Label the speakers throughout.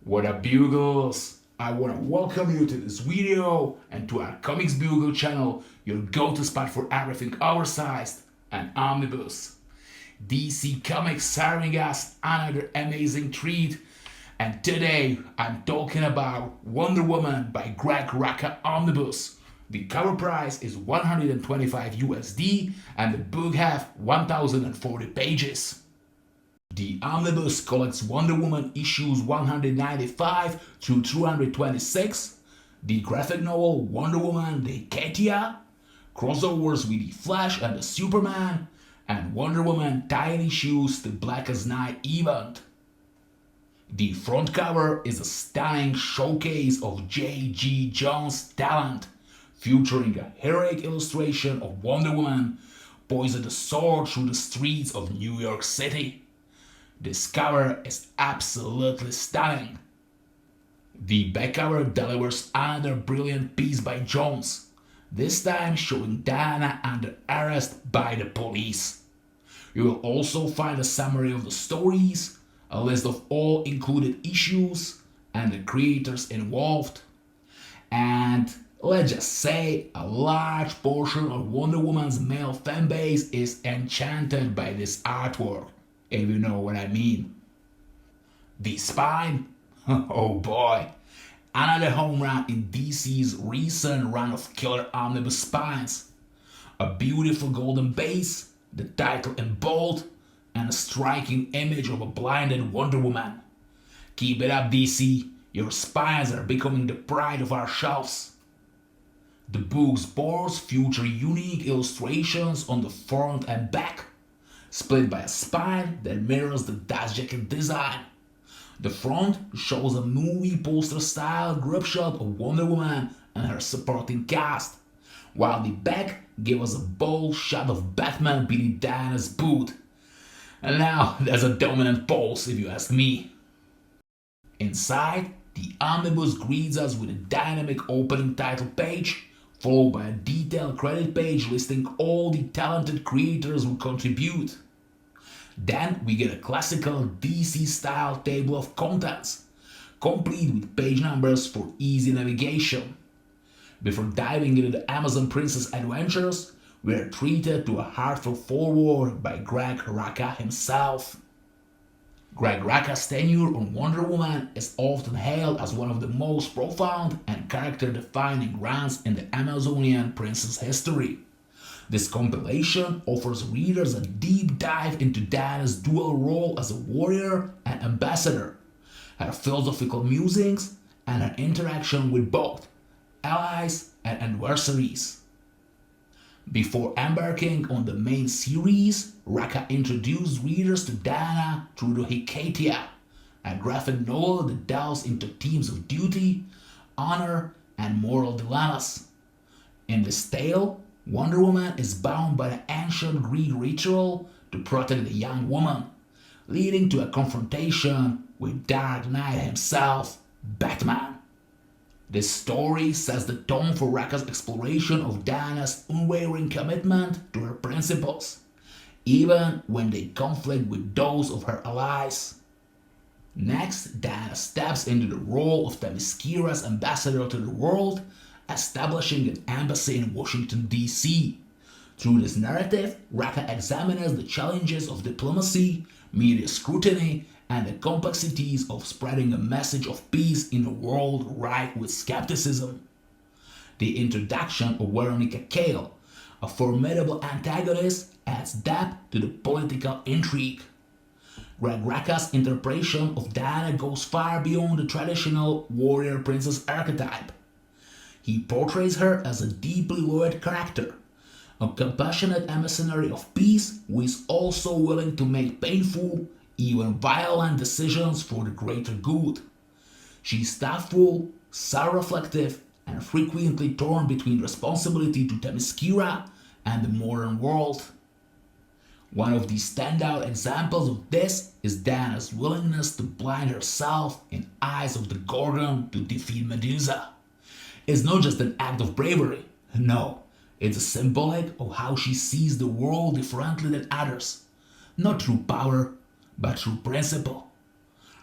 Speaker 1: What up, Bugles? I want to welcome you to this video and to our comicsbugle channel, your go-to spot for everything oversized and omnibus. DC Comics serving us another amazing treat, and today I'm talking about Wonder Woman by Rucka Omnibus. The cover price is 125 USD and the book has 1040 pages. The omnibus collects Wonder Woman issues 195 through 226, the graphic novel Wonder Woman the Hiketeia, crossovers with the Flash and the Superman, and Wonder Woman Tiny Shoes the Black as Night event. The front cover is a stunning showcase of J.G. Jones' talent, featuring a heroic illustration of Wonder Woman poising a sword through the streets of New York City. This cover is absolutely stunning. The back cover delivers another brilliant piece by Jones, this time showing Diana under arrest by the police. You will also find a summary of the stories, a list of all included issues, and the creators involved. And let's just say a large portion of Wonder Woman's male fanbase is enchanted by this artwork, if you know what I mean. The spine? Oh boy, another home run in DC's recent run of killer omnibus spines. A beautiful golden base, the title in bold, and a striking image of a blinded Wonder Woman. Keep it up, DC, your spines are becoming the pride of our shelves. The book's boards feature unique illustrations on the front and back, split by a spine that mirrors the dust jacket design. The front shows a movie poster-style grip shot of Wonder Woman and her supporting cast, while the back gives us a bold shot of Batman beneath Diana's boot. And now there's a dominant pose, if you ask me. Inside, the omnibus greets us with a dynamic opening title page, followed by a detailed credit page listing all the talented creators who contribute. Then we get a classical DC-style table of contents, complete with page numbers for easy navigation. Before diving into the Amazon Princess adventures, we are treated to a heartfelt foreword by Rucka himself. Rucka's tenure on Wonder Woman is often hailed as one of the most profound and character-defining runs in the Amazonian princess history. This compilation offers readers a deep dive into Diana's dual role as a warrior and ambassador, her philosophical musings, and her interaction with both allies and adversaries. Before embarking on the main series, Rucka introduced readers to Diana through the Hiketeia, a graphic novel that delves into themes of duty, honor, and moral dilemmas. In this tale, Wonder Woman is bound by an ancient Greek ritual to protect the young woman, leading to a confrontation with Dark Knight himself, Batman. This story sets the tone for Rucka's exploration of Diana's unwavering commitment to her principles, even when they conflict with those of her allies. Next, Diana steps into the role of Themyscira's ambassador to the world, establishing an embassy in Washington, D.C. Through this narrative, Rucka examines the challenges of diplomacy, media scrutiny, and the complexities of spreading a message of peace in a world rife with skepticism. The introduction of Veronica Cale, a formidable antagonist, adds depth to the political intrigue. Rucka's interpretation of Diana goes far beyond the traditional warrior princess archetype. He portrays her as a deeply loyal character, a compassionate emissary of peace who is also willing to make painful, even violent decisions for the greater good. She is thoughtful, self-reflective, and frequently torn between responsibility to Themyscira and the modern world. One of the standout examples of this is Diana's willingness to blind herself in eyes of the Gorgon to defeat Medusa. It's not just an act of bravery, no, it's a symbolic of how she sees the world differently than others, not through power, but through principle.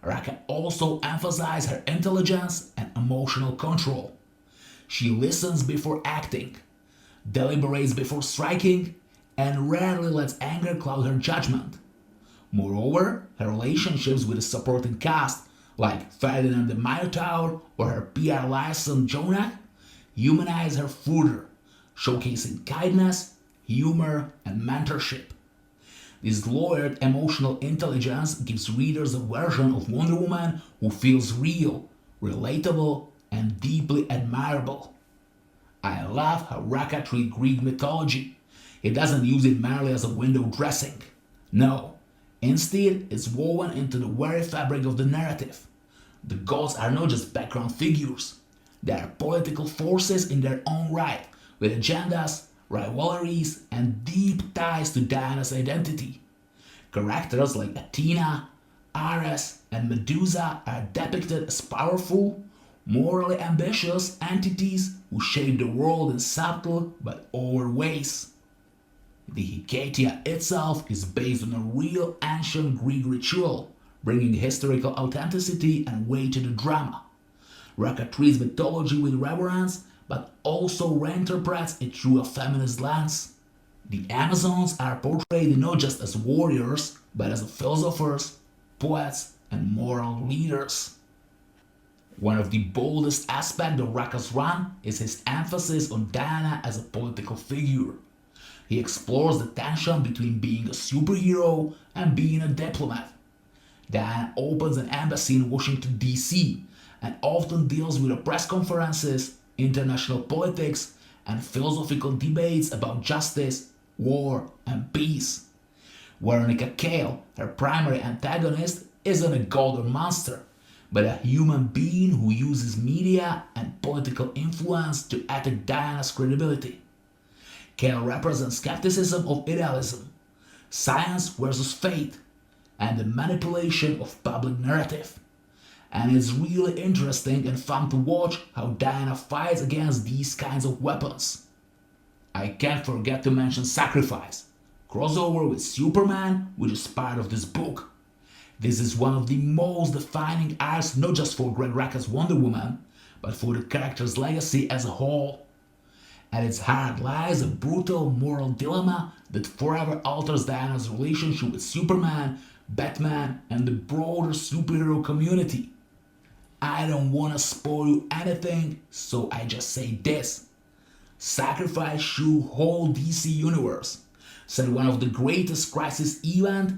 Speaker 1: Rucka also emphasizes her intelligence and emotional control. She listens before acting, deliberates before striking, and rarely lets anger cloud her judgment. Moreover, her relationships with the supporting cast, like Ferdinand the Minotaur or her PR liaison Jonah, humanize her further, showcasing kindness, humor, and mentorship. This layered emotional intelligence gives readers a version of Wonder Woman who feels real, relatable, and deeply admirable. I love how Rucka treats Greek mythology. He doesn't use it merely as a window dressing. No, instead it's woven into the very fabric of the narrative. The gods are not just background figures. They are political forces in their own right, with agendas, rivalries, and deep ties to Diana's identity. Characters like Athena, Ares, and Medusa are depicted as powerful, morally ambitious entities who shape the world in subtle but overt ways. The Hiketeia itself is based on a real ancient Greek ritual, bringing historical authenticity and weight to the drama. Rucka treats mythology with reverence, but also reinterprets it through a feminist lens. The Amazons are portrayed not just as warriors, but as philosophers, poets, and moral leaders. One of the boldest aspects of Rucka's run is his emphasis on Diana as a political figure. He explores the tension between being a superhero and being a diplomat. Diana opens an embassy in Washington, D.C., and often deals with press conferences, international politics, and philosophical debates about justice, war, and peace. Veronica Cale, her primary antagonist, isn't a god or monster, but a human being who uses media and political influence to attack Diana's credibility. Cale represents skepticism of idealism, science versus faith, and the manipulation of public narrative. And it's really interesting and fun to watch how Diana fights against these kinds of weapons. I can't forget to mention Sacrifice, crossover with Superman, which is part of this book. This is one of the most defining arcs not just for Greg Rucka's Wonder Woman, but for the character's legacy as a whole. At its heart lies a brutal moral dilemma that forever alters Diana's relationship with Superman, Batman, and the broader superhero community. I don't want to spoil you anything, so I just say this. Sacrifice should whole DC universe, set one of the greatest crisis event,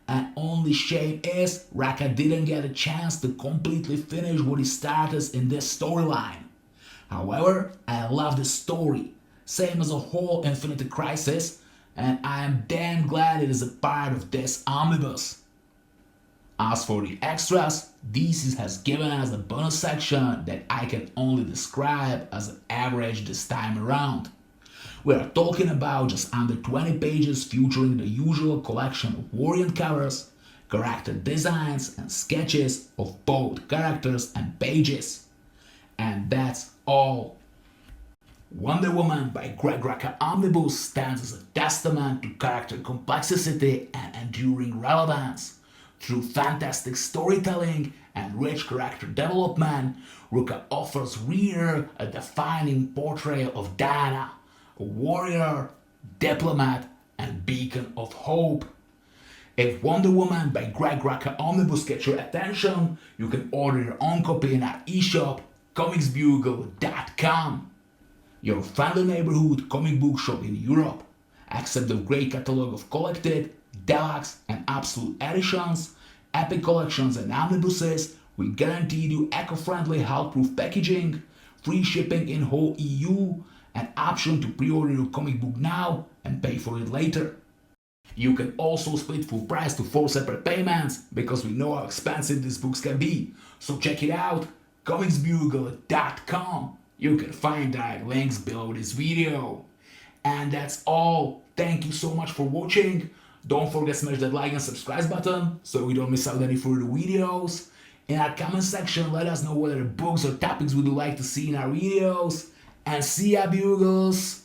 Speaker 1: and only shame is Rucka didn't get a chance to completely finish what he started in this storyline. However, I love the story, same as a whole Infinite Crisis, and I am damn glad it is a part of this omnibus. As for the extras, DC has given us a bonus section that I can only describe as an average this time around. We are talking about just under 20 pages featuring the usual collection of variant covers, character designs, and sketches of both characters and pages. And that's all. Wonder Woman by Greg Rucka Omnibus stands as a testament to character complexity and enduring relevance. Through fantastic storytelling and rich character development, Rucka offers reader a defining portrayal of Diana, a warrior, diplomat, and beacon of hope. If Wonder Woman by Greg Rucka Omnibus gets your attention, you can order your own copy in our eShop, comicsbugle.com. Your friendly neighborhood comic book shop in Europe. Accept the great catalog of collected, deluxe, and absolute editions, epic collections, and omnibuses. We guaranteed you eco-friendly Hulkproof packaging, free shipping in whole EU, an option to pre-order your comic book now and pay for it later. You can also split full price to 4 separate payments because we know how expensive these books can be. So check it out, comicsbugle.com. You can find direct links below this video. And that's all. Thank you so much for watching. Don't forget to smash that like and subscribe button so you don't miss out any further videos. In our comment section, let us know what other books or topics would you like to see in our videos. And see ya, Bugles!